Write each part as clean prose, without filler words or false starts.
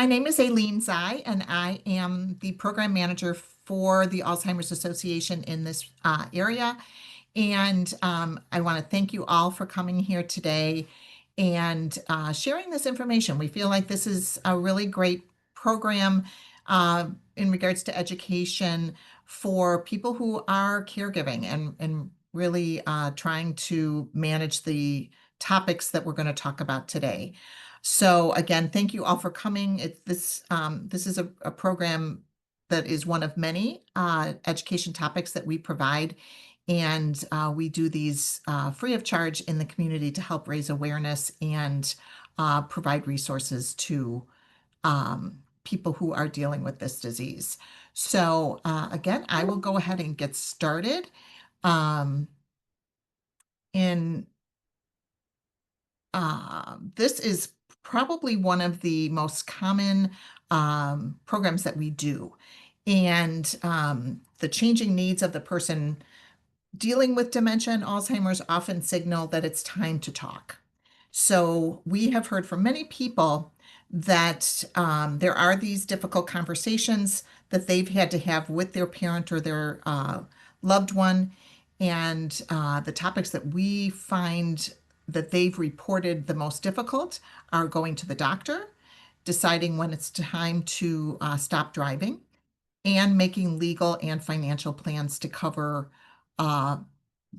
My name is Aileen Zai, and I am the program manager for the Alzheimer's Association in this area. And I want to thank you all for coming here today and sharing this information. We feel like this is a really great program in regards to education for people who are caregiving and really trying to manage the topics that we're going to talk about today. So again, thank you all for coming. This is a program that is one of many education topics that we provide. And we do these free of charge in the community to help raise awareness and provide resources to people who are dealing with this disease. So again, I will go ahead and get started. This is probably one of the most common programs that we do. And the changing needs of the person dealing with dementia and Alzheimer's often signal that it's time to talk. So we have heard from many people that there are these difficult conversations that they've had to have with their parent or their loved one. And the topics that we find that they've reported the most difficult are going to the doctor, deciding when it's time to stop driving, and making legal and financial plans to cover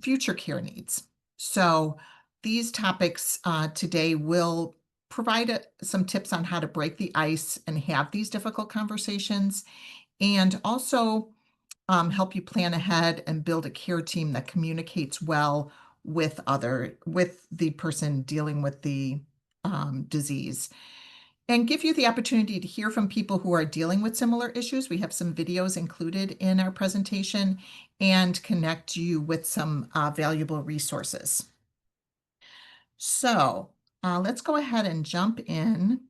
future care needs. So these topics today will provide some tips on how to break the ice and have these difficult conversations, and also help you plan ahead and build a care team that communicates well with the person dealing with the disease, and give you the opportunity to hear from people who are dealing with similar issues. We have some videos included in our presentation and connect you with some valuable resources. So let's go ahead and jump in.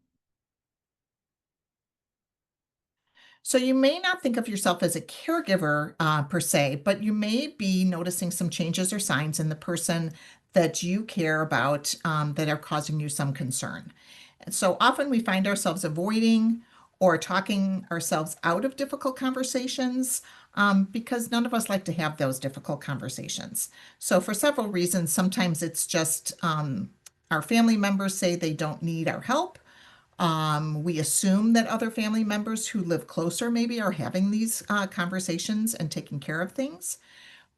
So you may not think of yourself as a caregiver per se, but you may be noticing some changes or signs in the person that you care about that are causing you some concern. And so often we find ourselves avoiding or talking ourselves out of difficult conversations because none of us like to have those difficult conversations. So for several reasons, sometimes it's just our family members say they don't need our help. We assume that other family members who live closer maybe are having these conversations and taking care of things.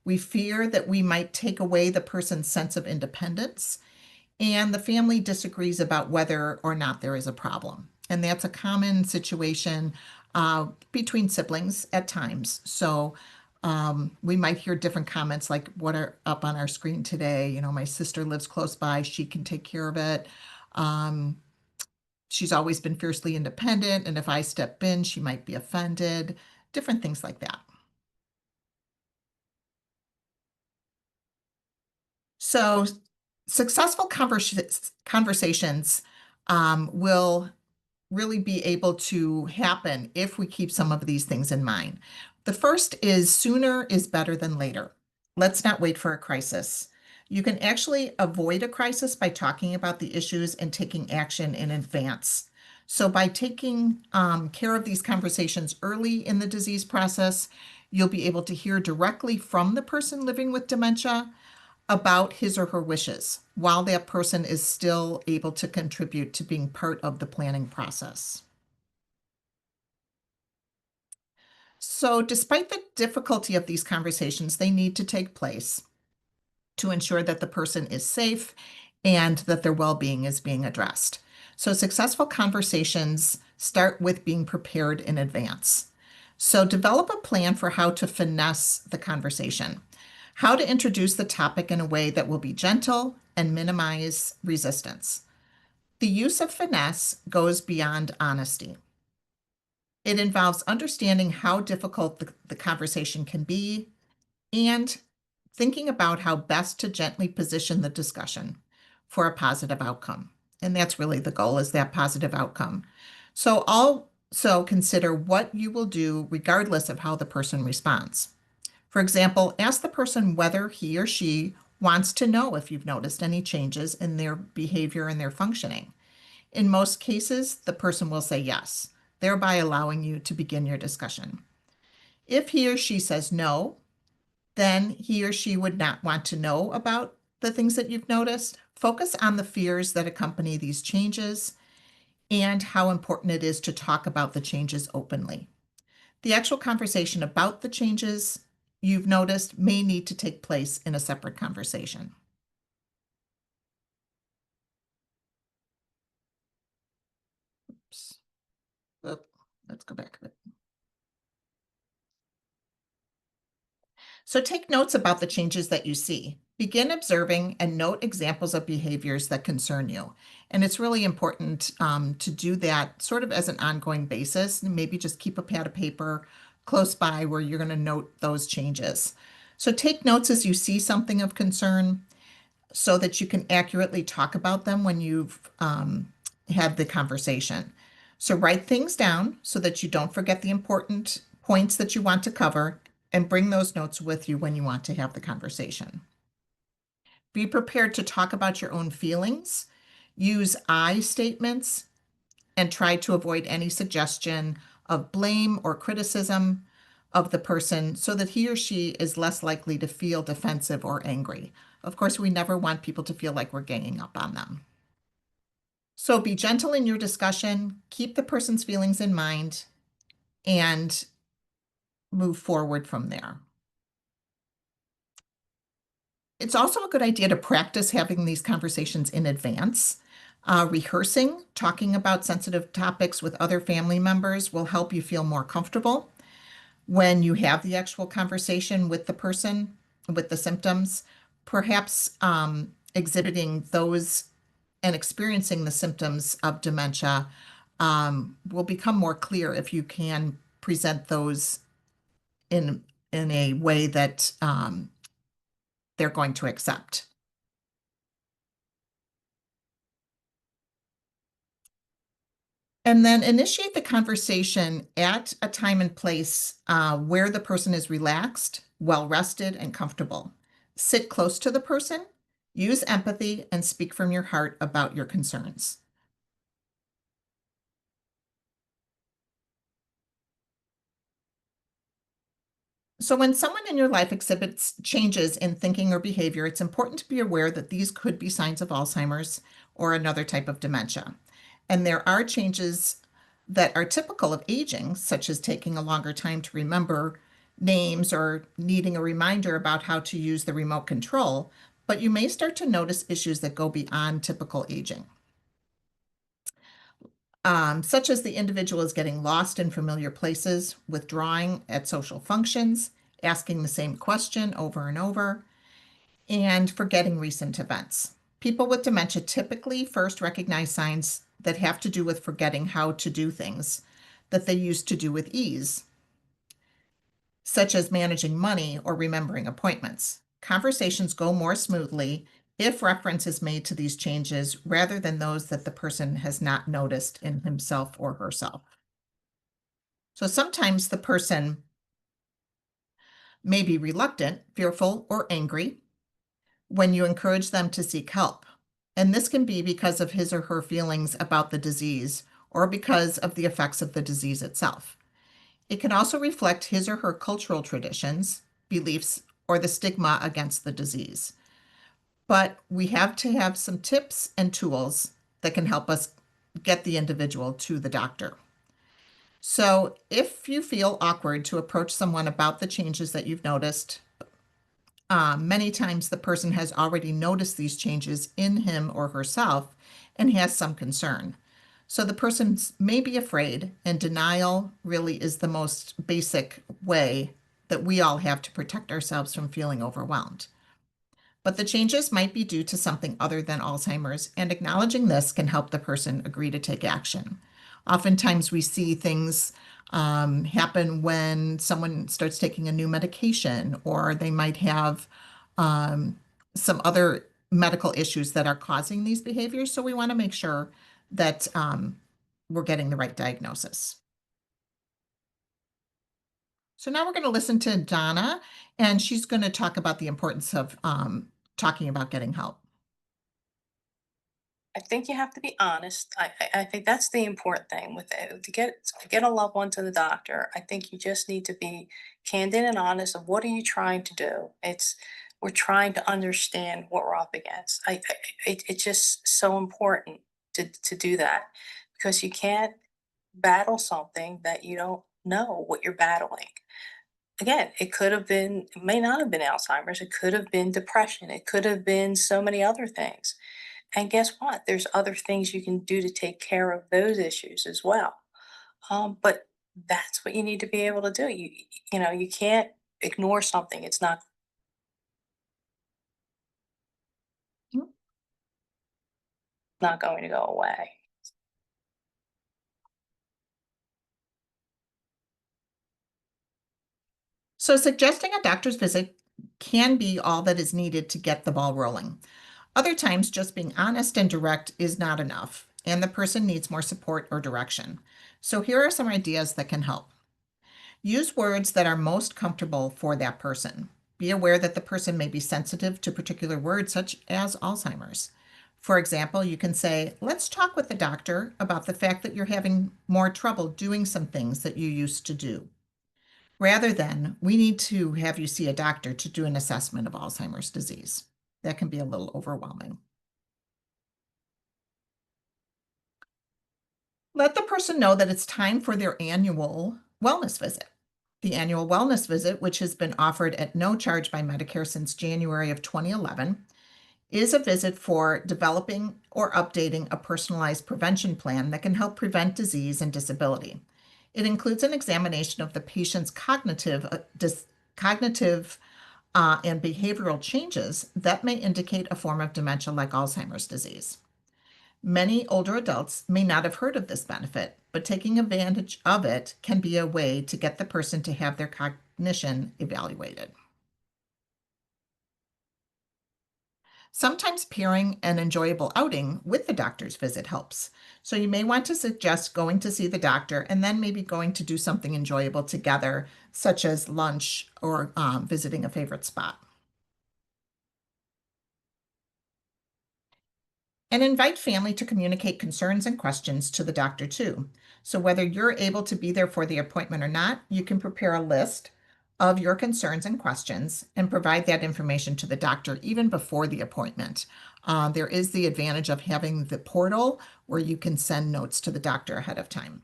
We fear that we might take away the person's sense of independence, and the family disagrees about whether or not there is a problem. And that's a common situation between siblings at times. So we might hear different comments like what are up on our screen today. You know, my sister lives close by, she can take care of it. She's always been fiercely independent, and if I step in, she might be offended, different things like that. So successful conversations will really be able to happen if we keep some of these things in mind. The first is sooner is better than later. Let's not wait for a crisis. You can actually avoid a crisis by talking about the issues and taking action in advance. So by taking care of these conversations early in the disease process, you'll be able to hear directly from the person living with dementia about his or her wishes while that person is still able to contribute to being part of the planning process. So despite the difficulty of these conversations, they need to take place to ensure that the person is safe and that their well-being is being addressed. So successful conversations start with being prepared in advance. So develop a plan for how to finesse the conversation, how to introduce the topic in a way that will be gentle and minimize resistance. The use of finesse goes beyond honesty. It involves understanding how difficult the conversation can be and thinking about how best to gently position the discussion for a positive outcome. And that's really the goal, is that positive outcome. So also consider what you will do regardless of how the person responds. For example, ask the person whether he or she wants to know if you've noticed any changes in their behavior and their functioning. In most cases, the person will say yes, thereby allowing you to begin your discussion. If he or she says no, then he or she would not want to know about the things that you've noticed. Focus on the fears that accompany these changes and how important it is to talk about the changes openly. The actual conversation about the changes you've noticed may need to take place in a separate conversation. Oops. Oh, let's go back a bit. So take notes about the changes that you see. Begin observing and note examples of behaviors that concern you. And it's really important to do that sort of as an ongoing basis. Maybe just keep a pad of paper close by where you're going to note those changes. So take notes as you see something of concern so that you can accurately talk about them when you've had the conversation. So write things down so that you don't forget the important points that you want to cover, and bring those notes with you when you want to have the conversation. Be prepared to talk about your own feelings. Use I statements and try to avoid any suggestion of blame or criticism of the person so that he or she is less likely to feel defensive or angry. Of course, we never want people to feel like we're ganging up on them. So be gentle in your discussion, keep the person's feelings in mind, and move forward from there. It's also a good idea to practice having these conversations in advance. Rehearsing, talking about sensitive topics with other family members will help you feel more comfortable when you have the actual conversation with the person with the symptoms. Perhaps exhibiting those and experiencing the symptoms of dementia will become more clear if you can present those in a way that they're going to accept. And then initiate the conversation at a time and place where the person is relaxed, well rested, and comfortable. Sit close to the person, use empathy, and speak from your heart about your concerns. So, when someone in your life exhibits changes in thinking or behavior, it's important to be aware that these could be signs of Alzheimer's or another type of dementia. And there are changes that are typical of aging, such as taking a longer time to remember names or needing a reminder about how to use the remote control, but you may start to notice issues that go beyond typical aging. Such as the individual is getting lost in familiar places, withdrawing at social functions, asking the same question over and over, and forgetting recent events. People with dementia typically first recognize signs that have to do with forgetting how to do things that they used to do with ease, such as managing money or remembering appointments. Conversations go more smoothly if reference is made to these changes rather than those that the person has not noticed in himself or herself. So sometimes the person may be reluctant, fearful, or angry when you encourage them to seek help. And this can be because of his or her feelings about the disease or because of the effects of the disease itself. It can also reflect his or her cultural traditions, beliefs, or the stigma against the disease. But we have to have some tips and tools that can help us get the individual to the doctor. So if you feel awkward to approach someone about the changes that you've noticed, many times the person has already noticed these changes in him or herself and has some concern. So the person may be afraid, and denial really is the most basic way that we all have to protect ourselves from feeling overwhelmed. but the changes might be due to something other than Alzheimer's, and acknowledging this can help the person agree to take action. Oftentimes, we see things happen when someone starts taking a new medication, or they might have um, some other medical issues that are causing these behaviors. So we want to make sure that we're getting the right diagnosis. So now we're going to listen to Donna, and she's going to talk about the importance of talking about getting help. I think you have to be honest. I think that's the important thing with it. To get a loved one to the doctor. I think you just need to be candid and honest of what are you trying to do. We're trying to understand what we're up against. It's just so important to do that because you can't battle something that you don't know what you're battling. Again, it may not have been Alzheimer's. It could have been depression. It could have been so many other things. And guess what? There's other things you can do to take care of those issues as well. But that's what you need to be able to do. You can't ignore something. It's not going to go away. So suggesting a doctor's visit can be all that is needed to get the ball rolling. Other times, just being honest and direct is not enough, and the person needs more support or direction. So here are some ideas that can help. Use words that are most comfortable for that person. Be aware that the person may be sensitive to particular words, such as Alzheimer's. For example, you can say, let's talk with the doctor about the fact that you're having more trouble doing some things that you used to do, rather than, we need to have you see a doctor to do an assessment of Alzheimer's disease. That can be a little overwhelming. Let the person know that it's time for their annual wellness visit. The annual wellness visit, which has been offered at no charge by Medicare since January of 2011, is a visit for developing or updating a personalized prevention plan that can help prevent disease and disability. It includes an examination of the patient's cognitive and behavioral changes that may indicate a form of dementia like Alzheimer's disease. Many older adults may not have heard of this benefit, but taking advantage of it can be a way to get the person to have their cognition evaluated. Sometimes pairing an enjoyable outing with the doctor's visit helps. So you may want to suggest going to see the doctor and then maybe going to do something enjoyable together, such as lunch or visiting a favorite spot. And invite family to communicate concerns and questions to the doctor too. So whether you're able to be there for the appointment or not, you can prepare a list of your concerns and questions and provide that information to the doctor even before the appointment. There is the advantage of having the portal where you can send notes to the doctor ahead of time.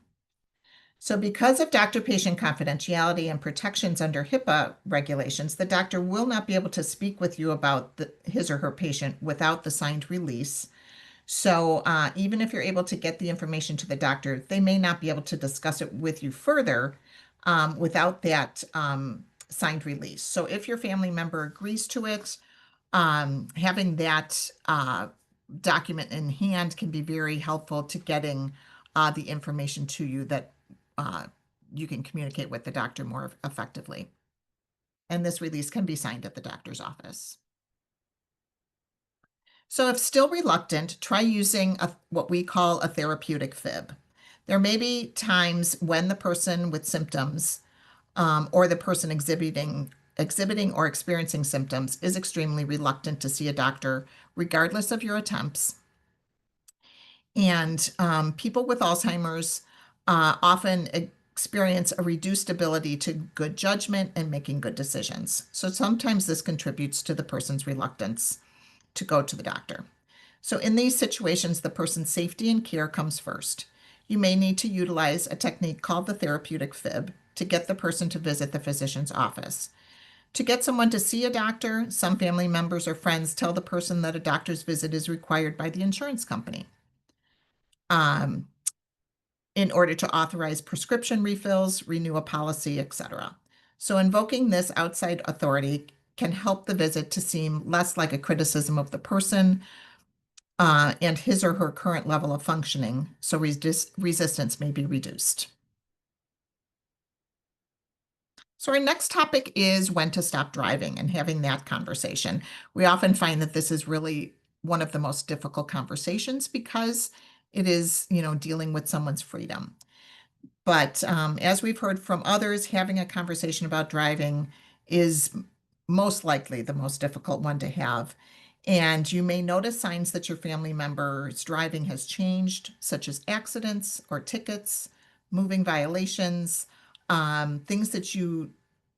So because of doctor-patient confidentiality and protections under HIPAA regulations, the doctor will not be able to speak with you about his or her patient without the signed release. So even if you're able to get the information to the doctor, they may not be able to discuss it with you further without that signed release. So if your family member agrees to it, having that document in hand can be very helpful to getting the information to you that you can communicate with the doctor more effectively. And this release can be signed at the doctor's office. So if still reluctant, try using what we call a therapeutic fib. There may be times when the person with symptoms or the person exhibiting or experiencing symptoms is extremely reluctant to see a doctor, regardless of your attempts. And people with Alzheimer's often experience a reduced ability to good judgment and making good decisions. So sometimes this contributes to the person's reluctance to go to the doctor. So in these situations, the person's safety and care comes first. You may need to utilize a technique called the therapeutic fib to get the person to visit the physician's office. To get someone to see a doctor, some family members or friends tell the person that a doctor's visit is required by the insurance company um, in order to authorize prescription refills, renew a policy, etc. So invoking this outside authority can help the visit to seem less like a criticism of the person and his or her current level of functioning, so resistance may be reduced. So our next topic is when to stop driving and having that conversation. We often find that this is really one of the most difficult conversations because it is, dealing with someone's freedom. But as we've heard from others, having a conversation about driving is most likely the most difficult one to have. And you may notice signs that your family member's driving has changed, such as accidents or tickets, moving violations, things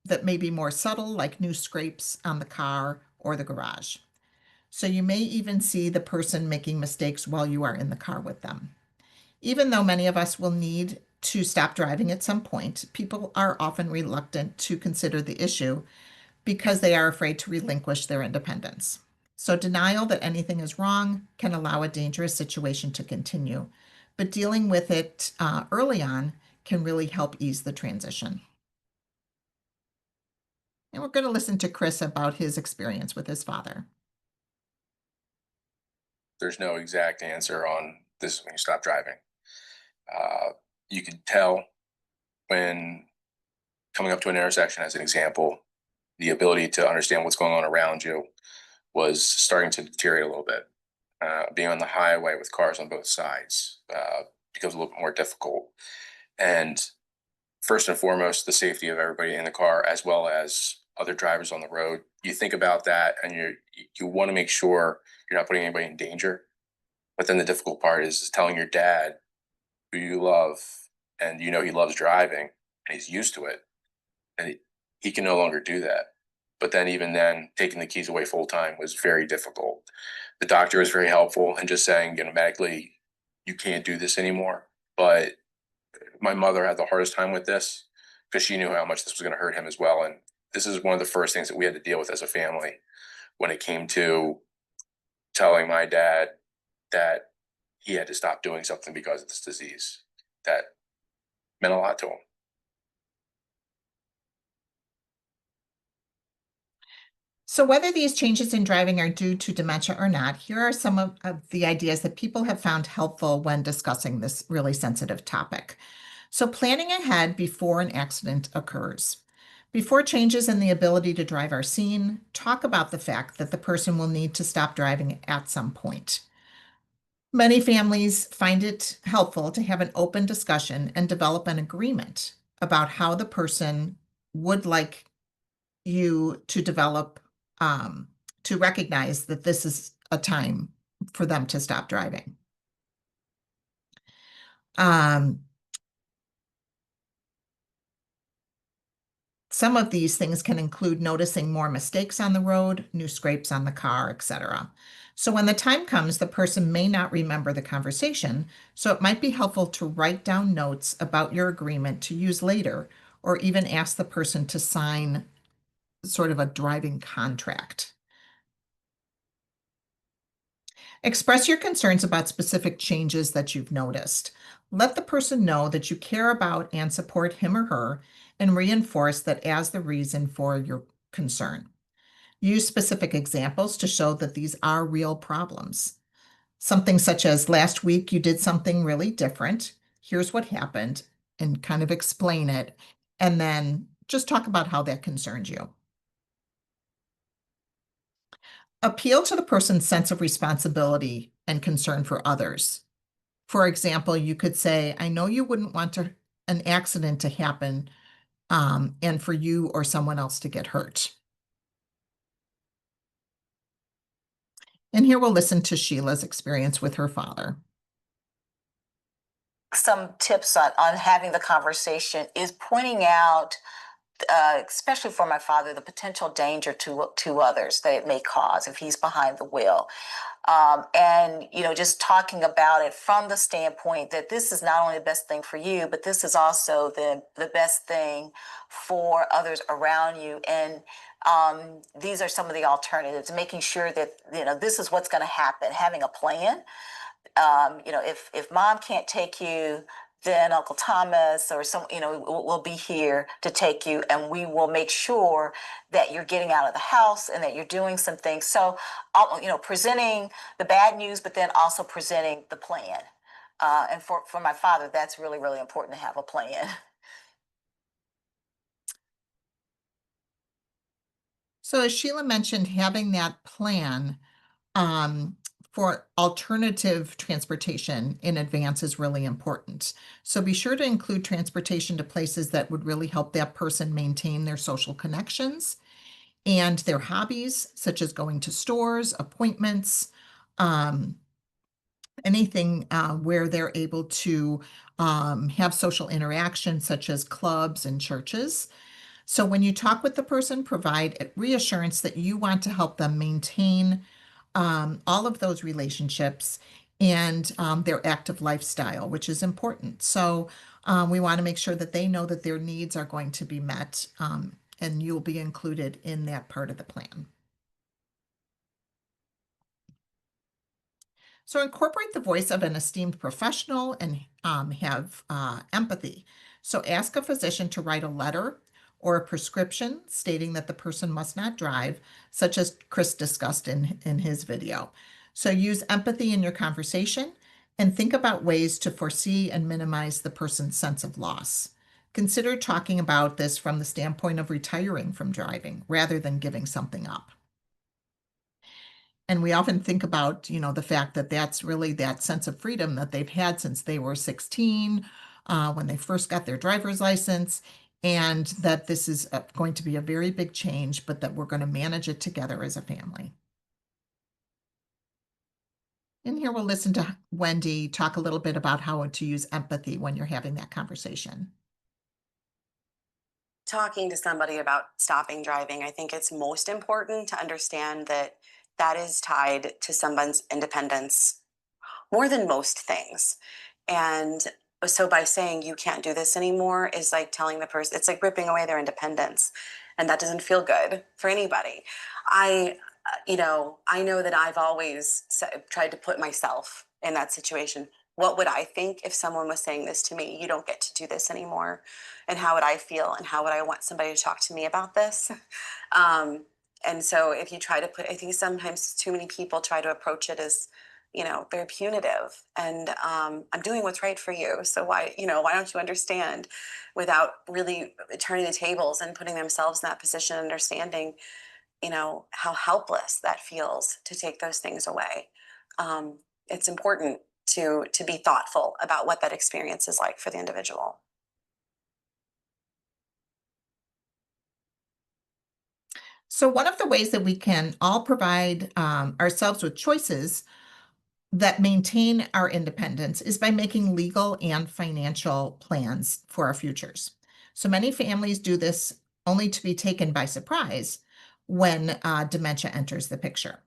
that may be more subtle, like new scrapes on the car or the garage. So you may even see the person making mistakes while you are in the car with them. Even though many of us will need to stop driving at some point, people are often reluctant to consider the issue because they are afraid to relinquish their independence. So, denial that anything is wrong can allow a dangerous situation to continue, but dealing with it early on can really help ease the transition. And we're going to listen to Chris about his experience with his father. There's no exact answer on this is when you stop driving. Uh, you can tell when coming up to an intersection, as an example, the ability to understand what's going on around you was starting to deteriorate a little bit. Being on the highway with cars on both sides becomes a little bit more difficult. And first and foremost, the safety of everybody in the car, as well as other drivers on the road. You think about that, and you want to make sure you're not putting anybody in danger. But then the difficult part is telling your dad who you love, and he loves driving, and he's used to it, and he can no longer do that. But then, even then, taking the keys away full time was very difficult. The doctor was very helpful and just saying, medically, you can't do this anymore. But my mother had the hardest time with this because she knew how much this was going to hurt him as well. And this is one of the first things that we had to deal with as a family when it came to telling my dad that he had to stop doing something because of this disease. That meant a lot to him. So, whether these changes in driving are due to dementia or not, here are some of the ideas that people have found helpful when discussing this really sensitive topic. So, planning ahead before an accident occurs. Before changes in the ability to drive are seen, talk about the fact that the person will need to stop driving at some point. Many families find it helpful to have an open discussion and develop an agreement about how the person would like you to develop, um, to recognize that this is a time for them to stop driving. Um, Some of these things can include noticing more mistakes on the road, new scrapes on the car, etc. So when the time comes, the person may not remember the conversation, so it might be helpful to write down notes about your agreement to use later, or even ask the person to sign sort of a driving contract. Express your concerns about specific changes that you've noticed. Let the person know that you care about and support him or her, and reinforce that as the reason for your concern. Use specific examples to show that these are real problems. Something such as, last week you did something really different. Here's what happened, and kind of explain it. And then just talk about how that concerns you. Appeal to the person's sense of responsibility and concern for others. For example, you could say, I know you wouldn't want an accident to happen, and for you or someone else to get hurt. And here we'll listen to Sheila's experience with her father. Some tips on having the conversation is pointing out, especially for my father, the potential danger to others that it may cause if he's behind the wheel. And just talking about it from the standpoint that this is not only the best thing for you, but this is also the best thing for others around you. And these are some of the alternatives, making sure that this is what's going to happen, having a plan. If mom can't take you then Uncle Thomas or some, will be here to take you, and we will make sure that you're getting out of the house and that you're doing some things. So, presenting the bad news, but then also presenting the plan. And for my father, that's really, really important to have a plan. So as Sheila mentioned, having that plan um, for alternative transportation in advance is really important. So be sure to include transportation to places that would really help that person maintain their social connections and their hobbies, such as going to stores, appointments, um, anything where they're able to have social interaction, such as clubs and churches. So when you talk with the person, provide reassurance that you want to help them maintain all of those relationships and their active lifestyle, which is important. So we want to make sure that they know that their needs are going to be met, and you'll be included in that part of the plan. So incorporate the voice of an esteemed professional and have empathy. So ask a physician to write a letter or a prescription stating that the person must not drive, such as Chris discussed in his video. So use empathy in your conversation and think about ways to foresee and minimize the person's sense of loss. Consider talking about this from the standpoint of retiring from driving rather than giving something up. And we often think about, the fact that that's really that sense of freedom that they've had since they were 16, when they first got their driver's license, and that this is going to be a very big change, but that we're going to manage it together as a family. And here we'll listen to Wendy talk a little bit about how to use empathy when you're having that conversation. Talking to somebody about stopping driving, I think it's most important to understand that that is tied to someone's independence more than most things. And so by saying you can't do this anymore is like telling the person, it's like ripping away their independence. And that doesn't feel good for anybody. I know that I've always tried to put myself in that situation. What would I think if someone was saying this to me? You don't get to do this anymore. And how would I feel? And how would I want somebody to talk to me about this? And so if you try to I think sometimes too many people try to approach it as, very punitive. And I'm doing what's right for you. So why don't you understand, without really turning the tables and putting themselves in that position, understanding, how helpless that feels to take those things away. It's important to be thoughtful about what that experience is like for the individual. So one of the ways that we can all provide ourselves with choices that maintain our independence is by making legal and financial plans for our futures. So many families do this only to be taken by surprise when dementia enters the picture.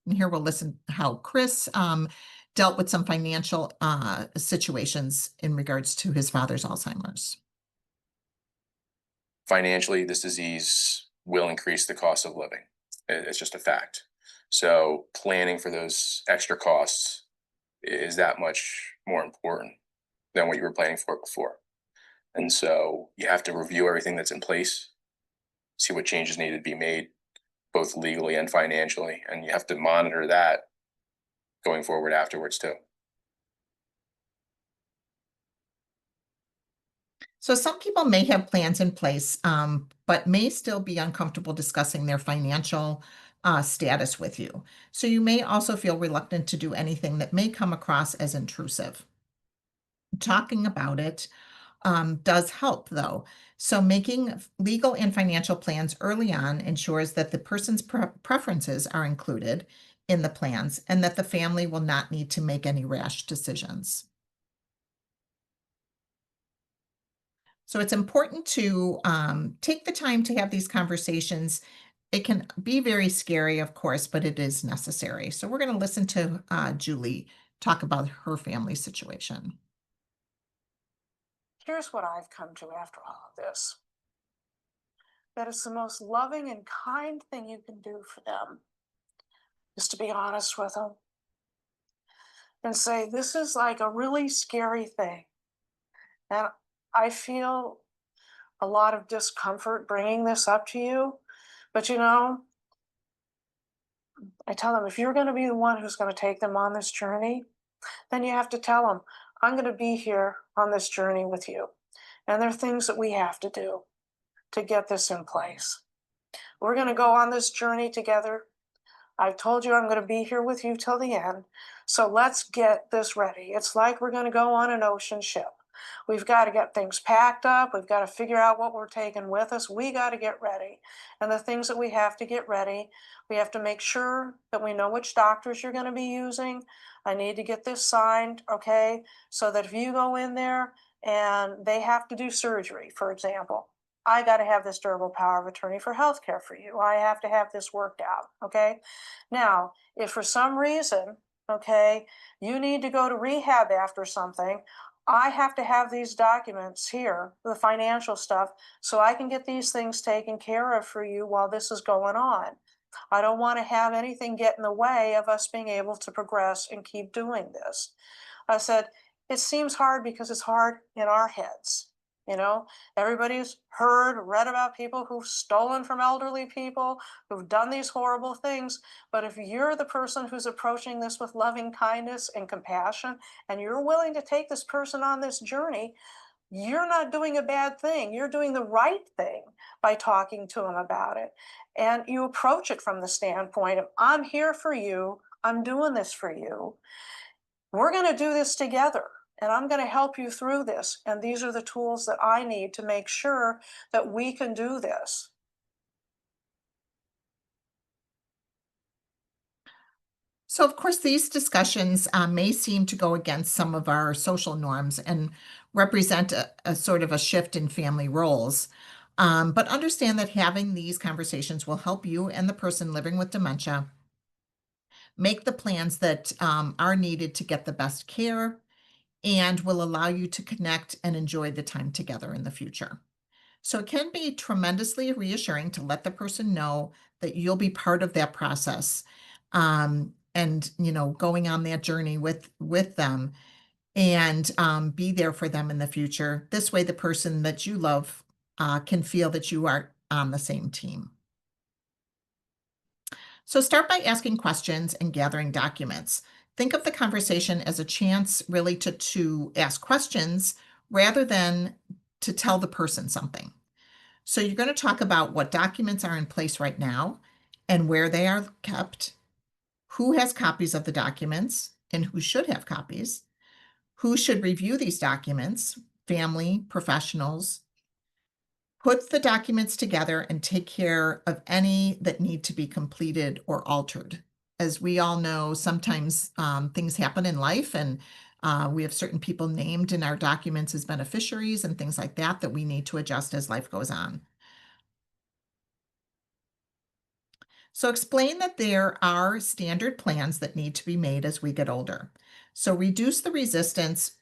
And here we'll listen how Chris dealt with some financial situations in regards to his father's Alzheimer's. Financially, this disease will increase the cost of living. It's just a fact. So planning for those extra costs is that much more important than what you were planning for before. And so you have to review everything that's in place, see what changes need to be made, both legally and financially. And you have to monitor that going forward afterwards too. So some people may have plans in place, but may still be uncomfortable discussing their financial status with you. So you may also feel reluctant to do anything that may come across as intrusive. Talking about it does help, though. So making legal and financial plans early on ensures that the person's preferences are included in the plans and that the family will not need to make any rash decisions. So it's important to take the time to have these conversations. It can be very scary, of course, but it is necessary. So we're going to listen to Julie talk about her family situation. Here's what I've come to after all of this. That it's the most loving and kind thing you can do for them is to be honest with them and say, this is like a really scary thing. And I feel a lot of discomfort bringing this up to you. But I tell them, if you're going to be the one who's going to take them on this journey, then you have to tell them, I'm going to be here on this journey with you. And there are things that we have to do to get this in place. We're going to go on this journey together. I've told you I'm going to be here with you till the end. So let's get this ready. It's like we're going to go on an ocean ship. We've got to get things packed up. We've got to figure out what we're taking with us. We got to get ready. And the things that we have to get ready, we have to make sure that we know which doctors you're going to be using. I need to get this signed, okay? So that if you go in there and they have to do surgery, for example, I got to have this durable power of attorney for healthcare for you. I have to have this worked out, okay? Now, if for some reason, okay, you need to go to rehab after something, I have to have these documents here, the financial stuff, so I can get these things taken care of for you while this is going on. I don't want to have anything get in the way of us being able to progress and keep doing this. I said, it seems hard because it's hard in our heads. Everybody's read about people who've stolen from elderly people, who've done these horrible things. But if you're the person who's approaching this with loving kindness and compassion, and you're willing to take this person on this journey, you're not doing a bad thing. You're doing the right thing by talking to them about it. And you approach it from the standpoint of, I'm here for you. I'm doing this for you. We're going to do this together. And I'm going to help you through this. And these are the tools that I need to make sure that we can do this. So, of course, these discussions may seem to go against some of our social norms and represent a sort of a shift in family roles. But understand that having these conversations will help you and the person living with dementia make the plans that are needed to get the best care and will allow you to connect and enjoy the time together in the future. So it can be tremendously reassuring to let the person know that you'll be part of that process, and going on that journey with them, and be there for them in the future. This way, the person that you love can feel that you are on the same team. So start by asking questions and gathering documents. Think of the conversation as a chance really to ask questions rather than to tell the person something. So you're going to talk about what documents are in place right now and where they are kept, who has copies of the documents and who should have copies, who should review these documents, family, professionals. Put the documents together and take care of any that need to be completed or altered. As we all know, sometimes things happen in life, and we have certain people named in our documents as beneficiaries and things like that we need to adjust as life goes on. So explain that there are standard plans that need to be made as we get older. So reduce the resistance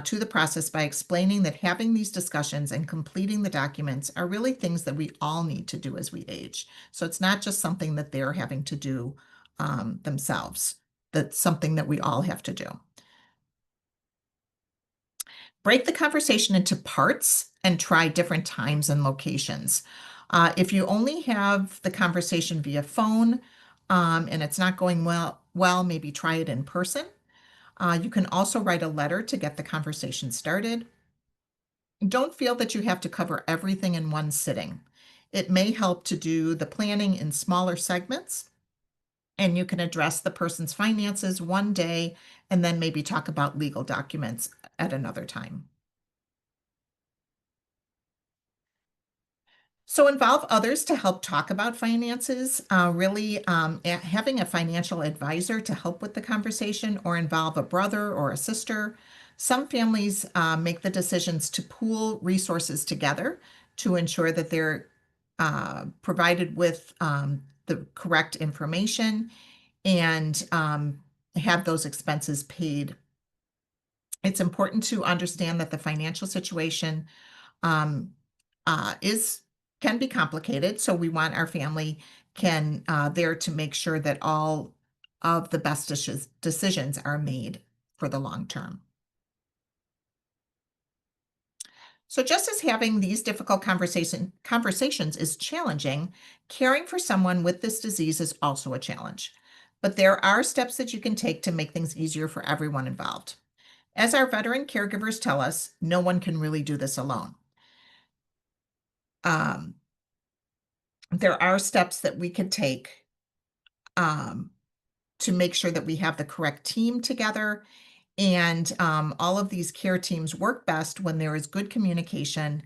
to the process by explaining that having these discussions and completing the documents are really things that we all need to do as we age. So it's not just something that they're having to do themselves. That's something that we all have to do. Break the conversation into parts and try different times and locations. If you only have the conversation via phone and it's not going well, maybe try it in person. You can also write a letter to get the conversation started. Don't feel that you have to cover everything in one sitting. It may help to do the planning in smaller segments, and you can address the person's finances one day and then maybe talk about legal documents at another time. So involve others to help talk about finances, really having a financial advisor to help with the conversation, or involve a brother or a sister. Some families make the decisions to pool resources together to ensure that they're provided with the correct information and have those expenses paid. It's important to understand that the financial situation um, can be complicated. So we want our family there to make sure that all of the best decisions are made for the long term. So just as having these difficult conversations is challenging, caring for someone with this disease is also a challenge. But there are steps that you can take to make things easier for everyone involved. As our veteran caregivers tell us, no one can really do this alone. There are steps that we could take to make sure that we have the correct team together. And all of these care teams work best when there is good communication.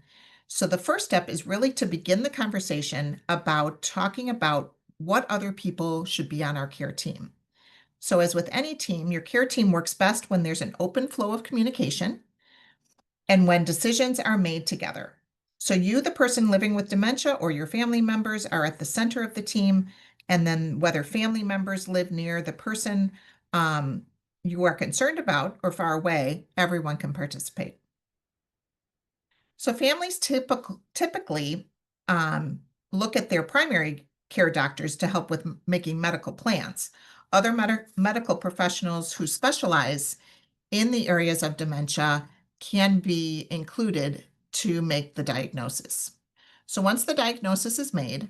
So the first step is really to begin the conversation about talking about what other people should be on our care team. So as with any team, your care team works best when there's an open flow of communication and when decisions are made together. So you, the person living with dementia, or your family members are at the center of the team. And then whether family members live near the person you are concerned about or far away, everyone can participate. So families typically look at their primary care doctors to help with making medical plans. Other medical professionals who specialize in the areas of dementia can be included to make the diagnosis. So once the diagnosis is made,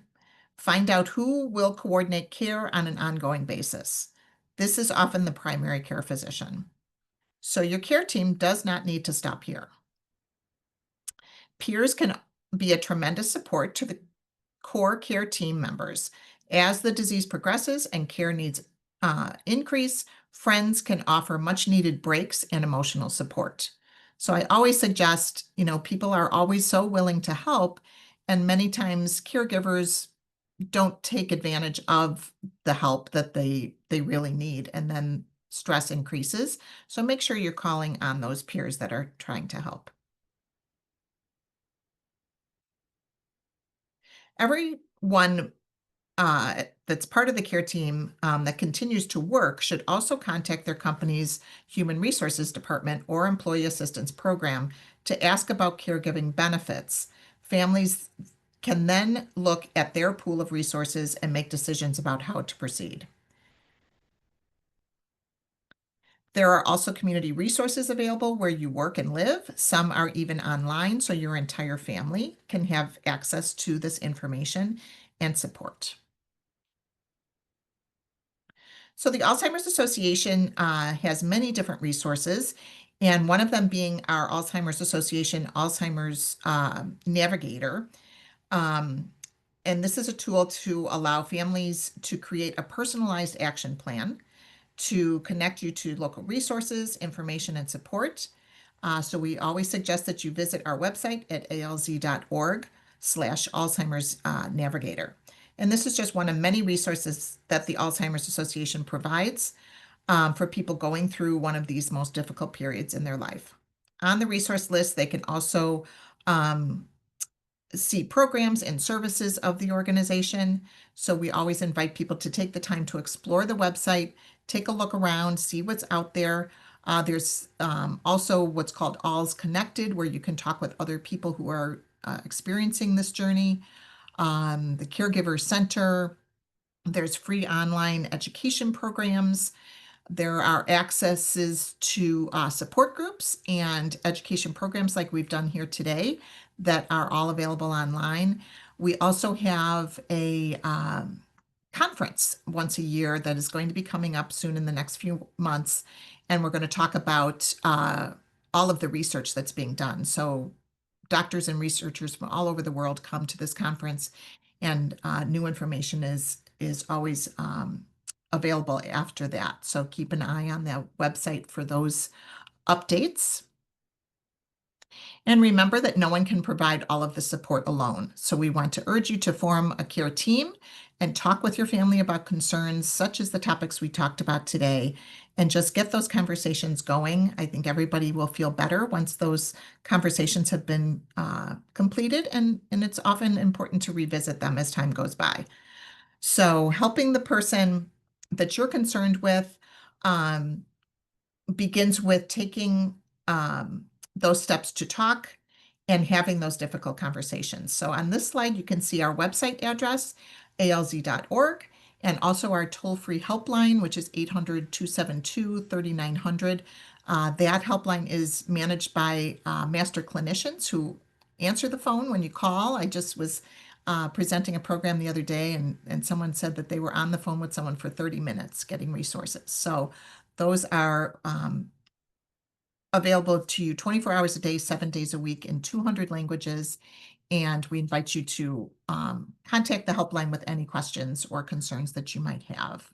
find out who will coordinate care on an ongoing basis. This is often the primary care physician. So your care team does not need to stop here. Peers can be a tremendous support to the core care team members. As the disease progresses and care needs increase, friends can offer much needed breaks and emotional support. So I always suggest, people are always so willing to help, and many times caregivers don't take advantage of the help that they really need, and then stress increases. So make sure you're calling on those peers that are trying to help. Everyone that's part of the care team that continues to work should also contact their company's human resources department or employee assistance program to ask about caregiving benefits. Families can then look at their pool of resources and make decisions about how to proceed. There are also community resources available where you work and live. Some are even online, so your entire family can have access to this information and support. So the Alzheimer's Association has many different resources, and one of them being our Alzheimer's Association Alzheimer's Navigator. And this is a tool to allow families to create a personalized action plan to connect you to local resources, information, and support. So we always suggest that you visit our website at alz.org/Alzheimer's Navigator. And this is just one of many resources that the Alzheimer's Association provides for people going through one of these most difficult periods in their life. On the resource list, they can also see programs and services of the organization. So we always invite people to take the time to explore the website, take a look around, see what's out there. There's also what's called Alz Connected, where you can talk with other people who are experiencing this journey. The Caregiver Center. There's free online education programs. There are accesses to support groups and education programs like we've done here today that are all available online. We also have a conference once a year that is going to be coming up soon in the next few months. And we're going to talk about all of the research that's being done. So doctors and researchers from all over the world come to this conference, and new information is always available after that. So keep an eye on the website for those updates. And remember that no one can provide all of the support alone. So we want to urge you to form a care team and talk with your family about concerns such as the topics we talked about today, and just get those conversations going. I think everybody will feel better once those conversations have been completed, and it's often important to revisit them as time goes by. So helping the person that you're concerned with begins with taking those steps to talk and having those difficult conversations. So on this slide, you can see our website address, alz.org, and also our toll-free helpline, which is 800-272-3900. That helpline is managed by master clinicians who answer the phone when you call. I just was presenting a program the other day, and someone said that they were on the phone with someone for 30 minutes getting resources. So those are available to you 24 hours a day, 7 days a week in 200 languages. And we invite you to contact the helpline with any questions or concerns that you might have.